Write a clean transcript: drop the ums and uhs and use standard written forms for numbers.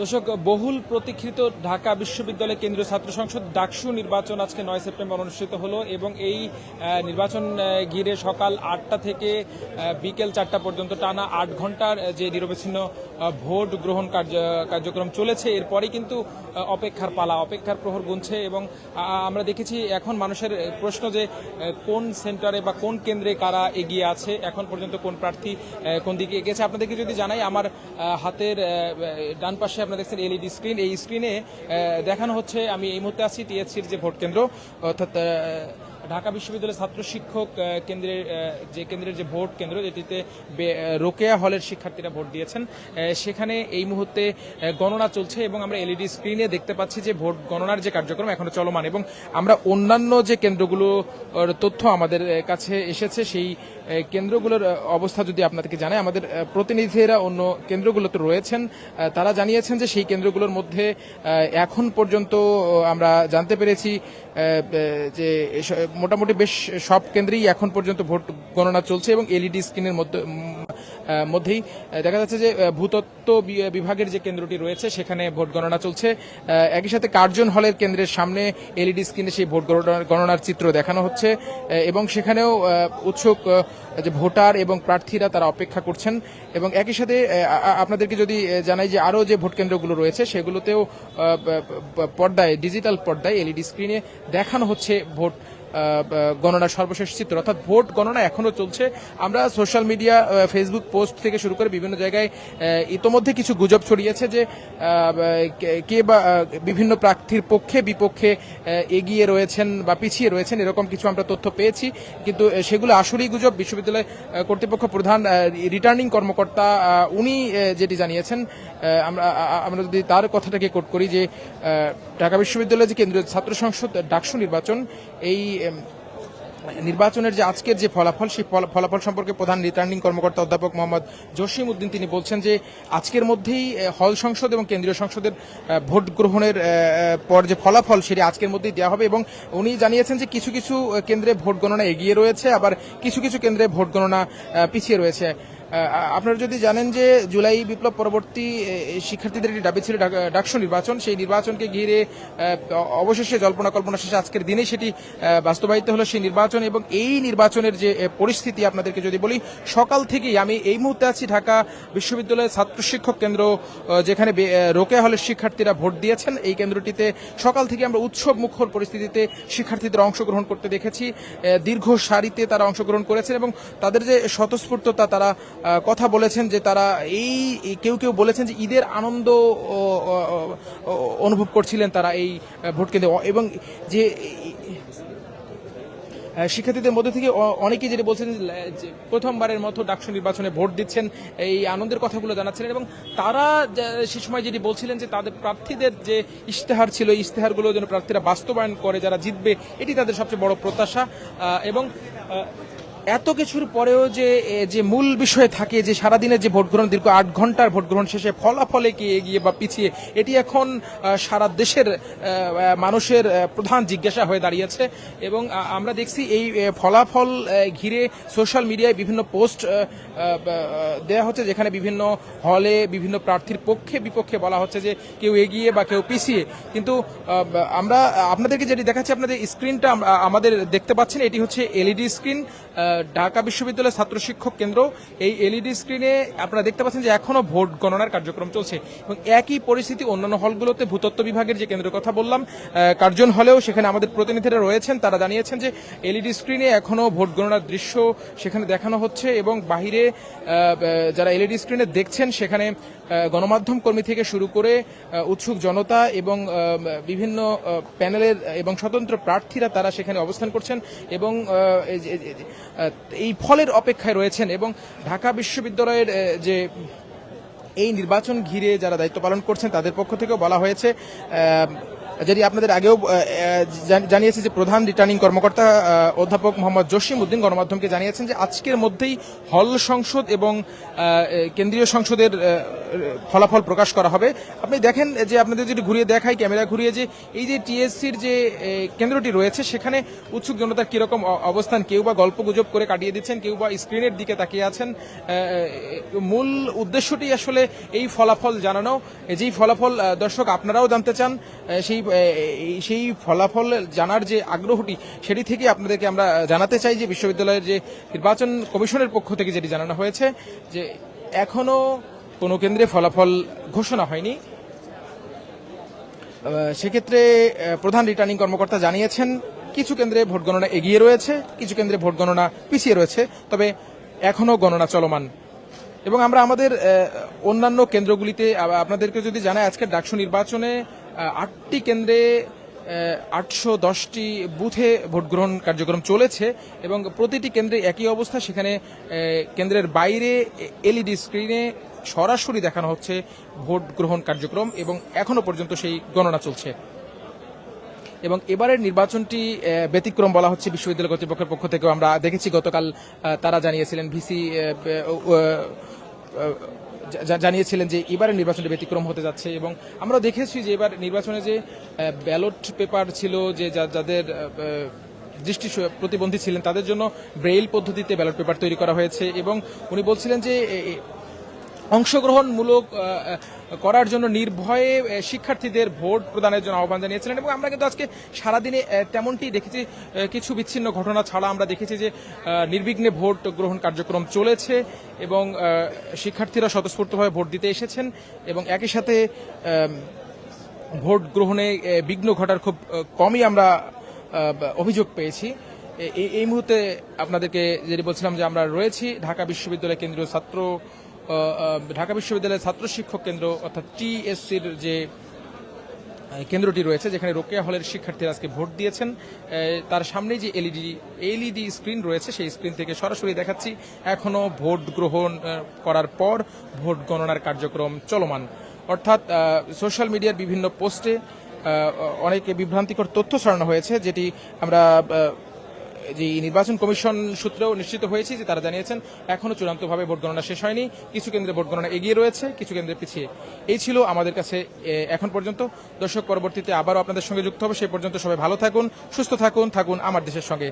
দর্শক, বহুল প্রতীক্ষিত ঢাকা বিশ্ববিদ্যালয় কেন্দ্রীয় ছাত্র সংসদ ডাকসু নির্বাচন আজকে 9 সেপ্টেম্বর অনুষ্ঠিত হলো এবং এই নির্বাচন ঘিরে সকাল 8টা থেকে বিকেল 4টা পর্যন্ত টানা 8 ঘন্টার যে নিরবচ্ছিন্ন ভোট গ্রহণ কার্যক্রম চলেছে। এরপরে কিন্তু অপেক্ষার প্রহর গুনছে এবং আমরা দেখেছি এখন মানুষের প্রশ্ন যে কোন সেন্টারে বা কোন কেন্দ্রে কারা এগিয়ে আছে, এখন পর্যন্ত কোন প্রার্থী কোন দিকে এগিয়েছে। আপনাদেরকে যদি জানাই, আমার হাতের ডান পাশে আপনারা দেখছেন এলইডি স্ক্রিন। এই স্ক্রিনে দেখানো হচ্ছে আমি এই মুহূর্তে আছি টিএসসির যে ভোট কেন্দ্র, অর্থাৎ ঢাকা বিশ্ববিদ্যালয়ের ছাত্র শিক্ষক কেন্দ্রের যে ভোট কেন্দ্র, যেটিতে রোকেয়া হলের শিক্ষার্থীরা ভোট দিয়েছেন, সেখানে এই মুহূর্তে গণনা চলছে এবং আমরা এলইডি স্ক্রিনে দেখতে পাচ্ছি যে ভোট গণনার যে কার্যক্রম এখনো চলমান। এবং আমরা অন্যান্য যে কেন্দ্রগুলোর তথ্য আমাদের কাছে এসেছে, সেই কেন্দ্রগুলোর অবস্থা যদি আপনাদেরকে জানাই, আমাদের প্রতিনিধিরা অন্য কেন্দ্রগুলোতে রয়েছেন, তারা জানিয়েছেন যে সেই কেন্দ্রগুলোর মধ্যে এখন পর্যন্ত আমরা জানতে পেরেছি যে মোটামুটি বেশ সব কেন্দ্রেই এখন পর্যন্ত ভোট গণনা চলছে এবং এলইডি স্ক্রিনের মধ্যেই দেখা যাচ্ছে যে ভূতত্ত্ব বিভাগের যে কেন্দ্রটি রয়েছে সেখানে ভোট গণনা চলছে। একই সাথে কার্জন হলের কেন্দ্রের সামনে এলইডি স্ক্রিনে সেই ভোট গণনার চিত্র দেখানো হচ্ছে এবং সেখানেও উৎসুক যে ভোটার এবং প্রার্থীরা তারা অপেক্ষা করছেন। এবং একই সাথে আপনাদেরকে যদি জানাই যে আরও যে ভোট কেন্দ্রগুলো রয়েছে সেগুলোতেও ডিজিটাল পর্দায় এলইডি স্ক্রিনে দেখানো হচ্ছে ভোট গণনার সর্বশেষ চিত্র, অর্থাৎ ভোট গণনা এখনো চলছে। আমরা সোশ্যাল মিডিয়া, ফেসবুক পোস্ট থেকে শুরু করে বিভিন্ন জায়গায় ইতোমধ্যে কিছু গুজব ছড়িয়েছে যে কে বা বিভিন্ন প্রার্থীর পক্ষে বিপক্ষে এগিয়ে রয়েছেন বা পিছিয়ে রয়েছেন, এরকম কিছু আমরা তথ্য পেয়েছি, কিন্তু সেগুলো আসলেই গুজব। বিশ্ববিদ্যালয় কর্তৃপক্ষ প্রধান রিটার্নিং কর্মকর্তা উনি যেটি জানিয়েছেন, আমরা যদি তার কথাটাকে কোট করি, যে ঢাকা বিশ্ববিদ্যালয়ের যে কেন্দ্রীয় ছাত্র সংসদ ডাকসু নির্বাচন, এই নির্বাচনের যে আজকের যে ফলাফল, সেই ফলাফল সম্পর্কে প্রধান রিটার্নিং কর্মকর্তা অধ্যাপক মোহাম্মদ জসিম উদ্দিন তিনি বলছেন যে আজকের মধ্যেই হল সংসদ এবং কেন্দ্রীয় সংসদের ভোট গ্রহণের পর যে ফলাফল সেটি আজকের মধ্যেই দেওয়া হবে। এবং উনি জানিয়েছেন যে কিছু কিছু কেন্দ্রে ভোট গণনা এগিয়ে রয়েছে, আবার কিছু কিছু কেন্দ্রে ভোট গণনা পিছিয়ে রয়েছে। আপনারা যদি জানেন যে জুলাই বিপ্লব পরবর্তী শিক্ষার্থীদের একটি দাবি ছিল ডাকসু নির্বাচন, সেই নির্বাচনকে ঘিরে অবশেষে জল্পনা কল্পনা শেষে আজকের দিনেই সেটি বাস্তবায়িত হলো সেই নির্বাচন। এবং এই নির্বাচনের যে পরিস্থিতি আপনাদেরকে যদি বলি, সকাল থেকেই আমি এই মুহূর্তে আছি ঢাকা বিশ্ববিদ্যালয়ের ছাত্র শিক্ষক কেন্দ্র, যেখানে রোকেয়া হলের শিক্ষার্থীরা ভোট দিয়েছেন। এই কেন্দ্রটিতে সকাল থেকে আমরা উৎসব মুখর পরিস্থিতিতে শিক্ষার্থীদের অংশগ্রহণ করতে দেখেছি। দীর্ঘ সারিতে তারা অংশগ্রহণ করেছেন এবং তাদের যে স্বতঃস্ফূর্ততা, তারা কথা বলেছেন যে তারা কেউ কেউ বলেছেন যে ঈদের আনন্দ অনুভব করছিলেন তারা এই ভোট কেন্দ্রে। এবং যে শিক্ষার্থীদের মধ্যে থেকে অনেকেই যেটা বলছেন যে প্রথমবারের মতো ডাকসু নির্বাচনে ভোট দিচ্ছেন, এই আনন্দের কথাগুলো জানাচ্ছিলেন। এবং তারা সে সময় যেটি বলছিলেন যে তাদের প্রার্থীদের যে ইশতেহার ছিল, এই ইশতেহারগুলো যেন প্রার্থীরা বাস্তবায়ন করে, যারা জিতবে এটি তাদের সবচেয়ে বড় প্রত্যাশা। এবং এত কিছুর পরেও যে মূল বিষয় থাকে যে সারাদিনের যে ভোট গ্রহণ, দীর্ঘ 8 ঘন্টার ভোট গ্রহণ শেষে ফলাফলে কি এগিয়ে বা পিছিয়ে, এটি এখন সারা দেশের মানুষের প্রধান জিজ্ঞাসা হয়ে দাঁড়িয়েছে। এবং আমরা দেখছি এই ফলাফল ঘিরে সোশ্যাল মিডিয়ায় বিভিন্ন পোস্ট দেওয়া হচ্ছে, যেখানে বিভিন্ন হলে বিভিন্ন প্রার্থীর পক্ষে বিপক্ষে বলা হচ্ছে যে কেউ এগিয়ে বা কেউ পিছিয়ে। কিন্তু আমরা আপনাদেরকে যেটি দেখাচ্ছি, আপনাদের স্ক্রিনটা আমাদের দেখতে পাচ্ছেন, এটি হচ্ছে এলইডি স্ক্রিন ঢাকা বিশ্ববিদ্যালয়ের ছাত্র শিক্ষক কেন্দ্র। এই এলইডি স্ক্রিনে আপনারা দেখতে পাচ্ছেন যে এখনো ভোট গণনার কার্যক্রম চলছে। এবং একই পরিস্থিতি অন্যান্য হলগুলোতে, ভূতত্ত্ব বিভাগের যে কেন্দ্রের কথা বললাম, কার্জন হলেও সেখানে আমাদের প্রতিনিধিরা রয়েছেন, তারা জানিয়েছেন যে এলইডি স্ক্রিনে এখনো ভোট গণনার দৃশ্য সেখানে দেখানো হচ্ছে। এবং বাহিরে যারা এলইডি স্ক্রিনে দেখছেন, সেখানে গণমাধ্যম কর্মী থেকে শুরু করে উৎসুক জনতা এবং বিভিন্ন প্যানেলের এবং স্বতন্ত্র প্রার্থীরা তারা সেখানে অবস্থান করছেন এবং এই ফলের অপেক্ষায় রয়েছেন। এবং ঢাকা বিশ্ববিদ্যালয়ের যে এই নির্বাচন ঘিরে যারা দায়িত্ব পালন করছেন তাদের পক্ষ থেকেও বলা হয়েছে যেটি আপনাদের আগেও জানিয়েছে যে প্রধান রিটার্নিং কর্মকর্তা অধ্যাপক মোহাম্মদ জসিম উদ্দিন গণমাধ্যমকে জানিয়েছেন যে আজকের মধ্যেই হল সংসদ এবং কেন্দ্রীয় সংসদের ফলাফল প্রকাশ করা হবে। আপনি দেখেন যে আপনাদের যদি ঘুরিয়ে দেখাই ক্যামেরা ঘুরিয়ে যে এই যে টিএসসির যে কেন্দ্রটি রয়েছে সেখানে উৎসুক জনতার কীরকম অবস্থান, কেউ বা গল্প গুজব করে কাটিয়ে দিচ্ছেন, কেউ বা স্ক্রিনের দিকে তাকিয়ে আছেন। মূল উদ্দেশ্যটি আসলে এই ফলাফল জানানো, যেই ফলাফল দর্শক আপনারাও জানতে চান, সেই ফলাফল জানার যে আগ্রহটি সেটি থেকে আপনাদেরকে আমরা জানাতে চাই যে বিশ্ববিদ্যালয়ের যে নির্বাচন কমিশনের পক্ষ থেকে যেটি জানানো হয়েছে যে এখনো কোনো কেন্দ্রে ফলাফল ঘোষণা হয়নি। সেক্ষেত্রে প্রধান রিটার্নিং কর্মকর্তা জানিয়েছেন কিছু কেন্দ্রে ভোট গণনা এগিয়ে রয়েছে, কিছু কেন্দ্রে ভোট গণনা পিছিয়ে রয়েছে, তবে এখনো গণনা চলমান। এবং আমরা আমাদের অন্যান্য কেন্দ্রগুলিতে আপনাদেরকে যদি জানাই আজকের ডাকসু নির্বাচনে 8টি কেন্দ্রে 810টি বুথে ভোট গ্রহণ কার্যক্রম চলেছে এবং প্রতিটি কেন্দ্রে একই অবস্থা। সেখানে কেন্দ্রের বাইরে এলইডি স্ক্রিনে সরাসরি দেখানো হচ্ছে ভোট গ্রহণ কার্যক্রম এবং এখনো পর্যন্ত সেই গণনা চলছে। এবং এবারের নির্বাচনটি ব্যতিক্রম বলা হচ্ছে বিশ্ববিদ্যালয় কর্তৃপক্ষের পক্ষ থেকেও। আমরা দেখেছি গতকাল তারা জানিয়েছিলেন, ভিসি জানিয়েছিলেন যে এবারের নির্বাচনটি ব্যতিক্রম হতে যাচ্ছে। এবং আমরা দেখেছি যে এবার নির্বাচনে যে ব্যালট পেপার ছিল, যে যাদের দৃষ্টি প্রতিবন্ধী ছিলেন তাদের জন্য ব্রেইল পদ্ধতিতে ব্যালট পেপার তৈরি করা হয়েছে। এবং উনি বলছিলেন যে অংশগ্রহণমূলক করার জন্য নির্ভয়ে শিক্ষার্থীদের ভোট প্রদানের জন্য আহ্বান জানিয়েছিলেন। এবং আমরা কিন্তু আজকে সারাদিনে তেমনটি দেখেছি, কিছু বিচ্ছিন্ন ঘটনা ছাড়া আমরা দেখেছি যে নির্বিঘ্নে ভোট গ্রহণ কার্যক্রম চলেছে এবং শিক্ষার্থীরা স্বতঃস্ফূর্তভাবে ভোট দিতে এসেছেন এবং একই সাথে ভোট গ্রহণে বিঘ্ন ঘটার খুব কমই আমরা অভিযোগ পেয়েছি। এই মুহূর্তে আপনাদেরকে যেটি বলছিলাম যে আমরা রয়েছি ঢাকা বিশ্ববিদ্যালয় কেন্দ্রীয় ঢাকা বিশ্ববিদ্যালয়ের ছাত্র শিক্ষক কেন্দ্র অর্থাৎ টিএসসির যে কেন্দ্রটি রয়েছে, যেখানে রোকেয়া হলের শিক্ষার্থীরা আজকে ভোট দিয়েছেন। তার সামনেই যে এলইডি স্ক্রিন রয়েছে সেই স্ক্রিন থেকে সরাসরি দেখাচ্ছি এখনো ভোট গ্রহণ করার পর ভোট গণনার কার্যক্রম চলমান। অর্থাৎ সোশ্যাল মিডিয়ার বিভিন্ন পোস্টে অনেকে বিভ্রান্তিকর তথ্য ছড়ানো হয়েছে, যেটি আমরা যে নির্বাচন কমিশন সূত্রেও নিশ্চিত হয়েছি যে তারা জানিয়েছেন এখনো চূড়ান্তভাবে ভোট গণনা শেষ হয়নি, কিছু কেন্দ্রে ভোট গণনা এগিয়ে রয়েছে, কিছু কেন্দ্রে পিছিয়ে। এই ছিল আমাদের কাছে এখন পর্যন্ত। দর্শক, পরবর্তীতে আবারও আপনাদের সঙ্গে যুক্ত হবে। সেই পর্যন্ত সবাই ভালো থাকুন, সুস্থ থাকুন, থাকুন আমার দেশের সঙ্গে।